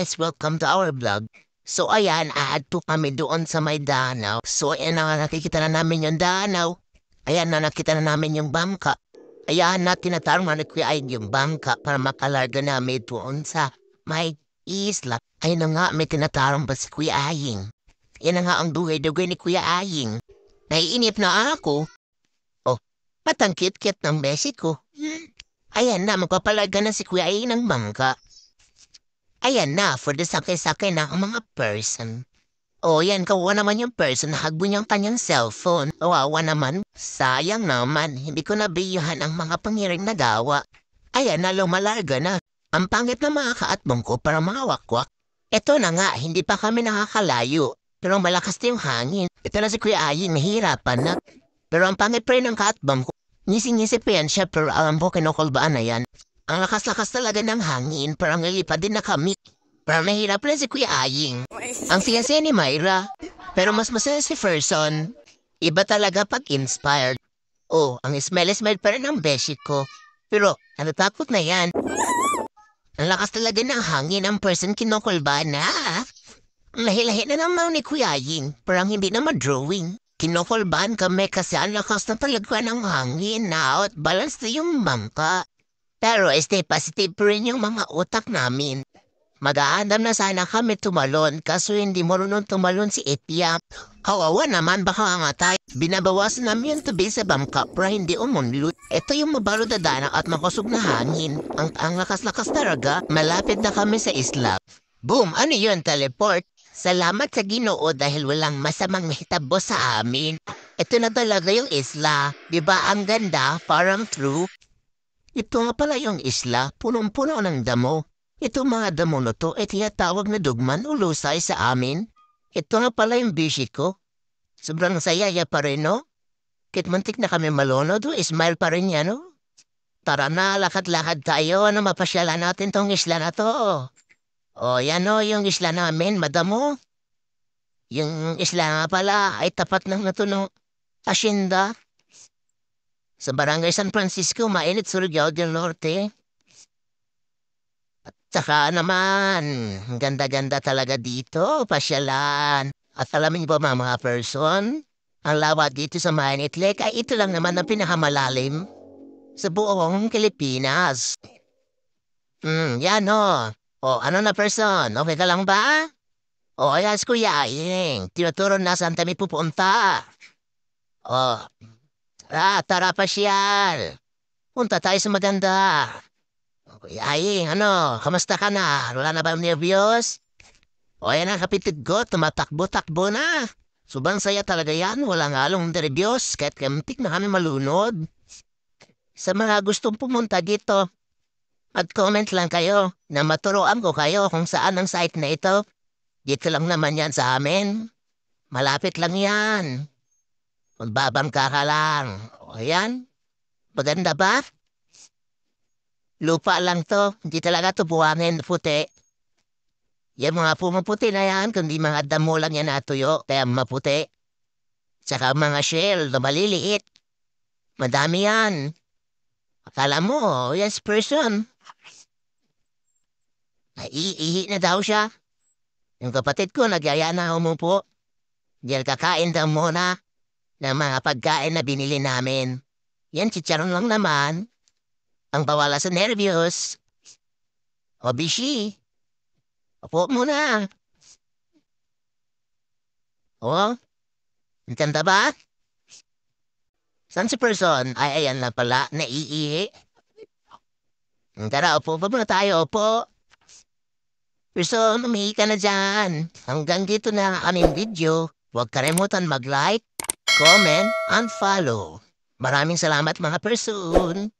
guys, welcome to our vlog. So ayan, aad po kami doon sa may danaw. So ayan na nakikita na namin yung danaw. Ayan na nakita na namin yung bangka. Ayan na tinatarong na Kuya Aying yung bangka para makalarga namin doon sa may isla. Ayun na nga, may tinatarong pa si Kuya Aying. Yan na nga ang dugay-dugay ni Kuya Aying. Naiinip na ako. Oh, patangkit-kit ng beshi ko. Ayan na, magpapalarga na si Kuya Aying ng bangka. Ayan na, for the sakay-sakay na ang mga person. O yan, kawawa naman yung person, hagbo niyang kanyang cellphone. Kawawa naman, sayang naman, hindi ko nabiyuhan ang mga pangiring nagawa. Ayan na, lumalarga na. Ang pangit na mga kaatbong ko para mga wakwak. Eto na nga, hindi pa kami nakakalayo. Pero malakas na yung hangin. Ito na si Kuya Aying, nahihirapan na. Pero ang pangit pa rin ng kaatbong ko. Ngisi-ngisi pa yan siya, pero alam ko kinukulbaan na yan. Ang lakas-lakas talaga ng hangin, parang nalipad din na kami. Parang nahirap rin si Kuya Aying. Ang fiancé ni Myra, pero mas masaya si Ferson. Iba talaga pag inspired. Oh, ang smell pa rin ng beshi ko. Pero, natakot na yan. Ang lakas talaga ng hangin, ang person kinukulba na. Ang lahi-lahi na naman ni Kuya Aying, parang hindi na ma-drawing. Kinukulbahan kami kasi ang lakas na talaga ng hangin na out balance na yung bangka. Pero stay positive pa rin yung mga utak namin. Mag-aandam na sana kami tumalon kaso hindi marunong tumalon si Etya. Kawawa naman baka angatay. Binabawasan namin yung tubig sa bangka para hindi umunlot. Ito yung mabalo na danak at makusog na hangin. Ang lakas-lakas talaga, malapit na kami sa isla. Boom! Ano yun? Teleport? Salamat sa Ginoo dahil walang masamang hitabo sa amin. Ito na talaga yung isla. Diba ang ganda? Parang true. Ito nga pala yung isla, punong-puno ng damo. Ito mga damo na to ay tinatawag na dugman o lusay sa amin. Ito nga pala yung bishi ko. Sobrang sayaya pa rin, no? Kitmantik na kami malunod, smile pa rin yan, no? Tara na, lakad-lakad tayo, mapasyalan natin tong isla na to. O, yan o, yung isla namin, madamo. Yung isla nga pala ay tapat ng natunog asyenda. Sa Barangay San Francisco, mainit Surigao del Norte. At saka naman, ang ganda-ganda talaga dito, pasyalan. At alam niyo ba mga person, ang lawa dito sa Mainit Lake ay ito lang naman ang pinakamalalim sa buong Pilipinas. Yan o. O, ano na person, okay ka lang ba? O, yes, Kuya Aying, tinuturo na saan kami pupunta. O, tara pasyal. Punta tayo sa maganda. Okay, Aying, ano, kamusta ka na? Wala na ba nervyos? O yan ang kapitid ko, tumatakbo-takbo na. Subang saya talaga yan, walang halong nervyos, kahit kamtik na kami malunod. Sa mga gustong pumunta dito, mag-comment lang kayo na maturuan ko kayo kung saan ang site na ito. Dito lang naman yan sa amin. Malapit lang yan. Magbabangka ka lang. O yan. Maganda ba? Lupa lang to. Hindi talaga to buhangin puti. Yung mga pumuputi na yan, kundi mga damo lang yan natuyo, kaya maputi. Tsaka mga shell na maliliit. Madami yan. Akala mo, yes person. Naiihi na daw siya. Yung kapatid ko, nagyaya na umupo. Dahil kakain daw muna ng mga pagkain na binili namin. Yan, chicharon lang naman. Ang bawala sa nervyos. O, bishi. Opo muna. O, maganda ba? Saan si person? Ay, ayan na pala, naiihi. Tara, upo pa muna tayo, upo. Person, umihi ka na dyan. Hanggang dito na ang aming video. Huwag kalimutan mag-like, comment, and follow. Maraming salamat mga person.